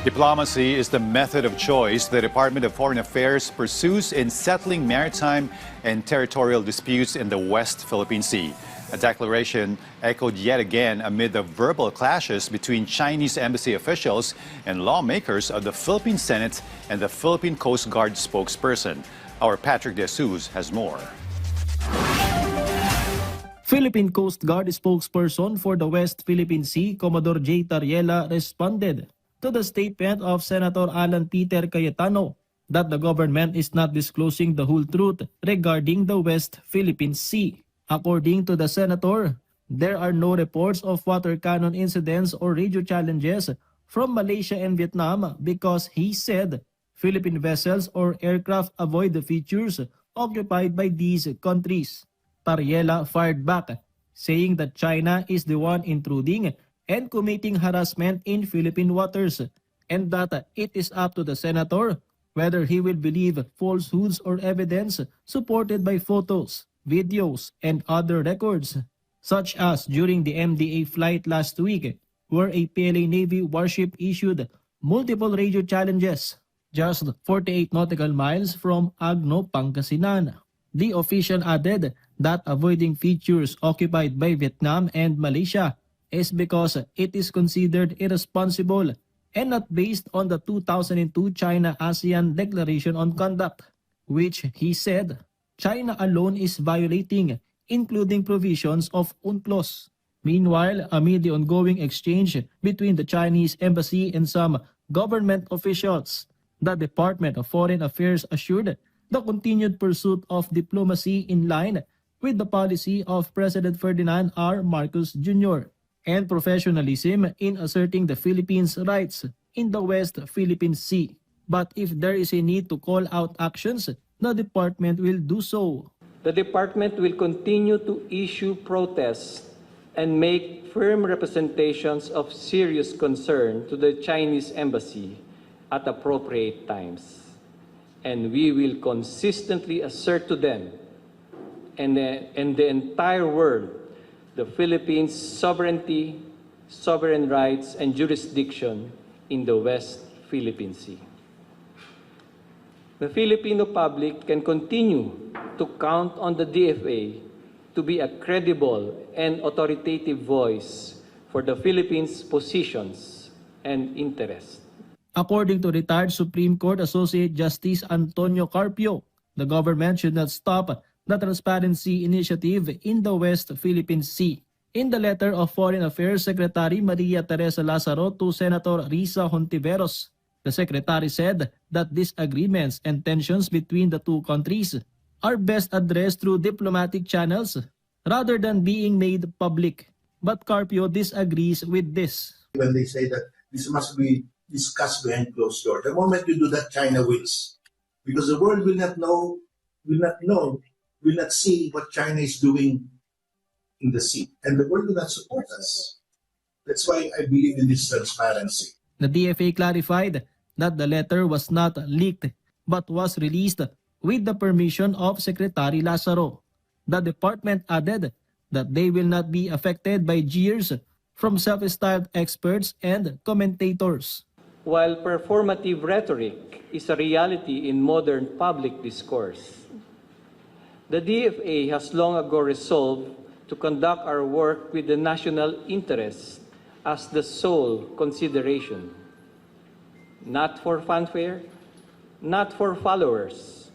Diplomacy is the method of choice the Department of Foreign Affairs pursues in settling maritime and territorial disputes in the West Philippine Sea. A declaration echoed yet again amid the verbal clashes between Chinese embassy officials and lawmakers of the Philippine Senate and the Philippine Coast Guard spokesperson. Our Patrick De Jesus has more. Philippine Coast Guard spokesperson for the West Philippine Sea, Commodore Tarriela, responded to the statement of Senator Peter Cayetano that the government is not disclosing the whole truth regarding the West Philippine Sea. According to the senator, there are no reports of water cannon incidents or radio challenges from Malaysia and Vietnam because he said Philippine vessels or aircraft avoid the features occupied by these countries. Tarriela fired back, saying that China is the one intruding and committing harassment in Philippine waters, and that it is up to the senator whether he will believe falsehoods or evidence supported by photos, videos, and other records, such as during the MDA flight last week, where a PLA Navy warship issued multiple radio challenges just 48 nautical miles from Agno, Pangasinan. The official added that avoiding features occupied by Vietnam and Malaysia is because it is considered irresponsible and not based on the 2002 China-ASEAN Declaration on Conduct, which he said China alone is violating, including provisions of UNCLOS. Meanwhile, amid the ongoing exchange between the Chinese embassy and some government officials, the Department of Foreign Affairs assured the continued pursuit of diplomacy in line with the policy of President Ferdinand R. Marcos Jr. and professionalism in asserting the Philippines' rights in the West Philippine Sea. But if there is a need to call out actions, the department will do so. The department will continue to issue protests and make firm representations of serious concern to the Chinese embassy at appropriate times. And we will consistently assert to them and the entire world the Philippines' sovereignty, sovereign rights, and jurisdiction in the West Philippine Sea. The Filipino public can continue to count on the DFA to be a credible and authoritative voice for the Philippines' positions and interests. According to retired Supreme Court Associate Justice Antonio Carpio, the government should not stop the transparency initiative in the West Philippine Sea. In the letter of Foreign Affairs Secretary Maria Teresa Lazaro to Senator Risa Hontiveros, the secretary said that disagreements and tensions between the two countries are best addressed through diplomatic channels rather than being made public. But Carpio disagrees with this. When they say that this must be discussed behind closed doors, the moment you do that, China wins. Because the world will not see what China is doing in the sea. And the world will not support us. That's why I believe in this transparency. The DFA clarified that the letter was not leaked but was released with the permission of Secretary Lazaro. The department added that they will not be affected by jeers from self-styled experts and commentators. While performative rhetoric is a reality in modern public discourse, the DFA has long ago resolved to conduct our work with the national interest as the sole consideration. Not for fanfare, not for followers,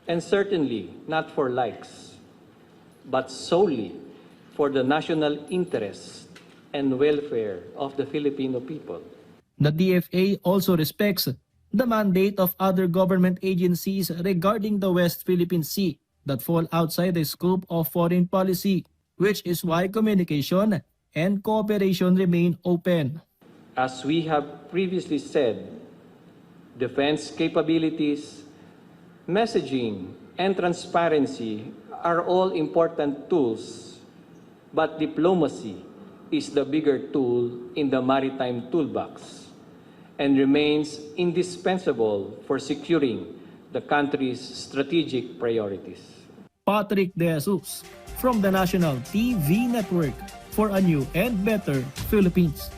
and certainly not for likes, but solely for the national interest and welfare of the Filipino people. The DFA also respects the mandate of other government agencies regarding the West Philippine Sea that fall outside the scope of foreign policy, which is why communication and cooperation remain open. As we have previously said, defense capabilities, messaging, and transparency are all important tools, but diplomacy is the bigger tool in the maritime toolbox and remains indispensable for securing the country's strategic priorities. Patrick De Jesus from the National TV Network for a new and better Philippines.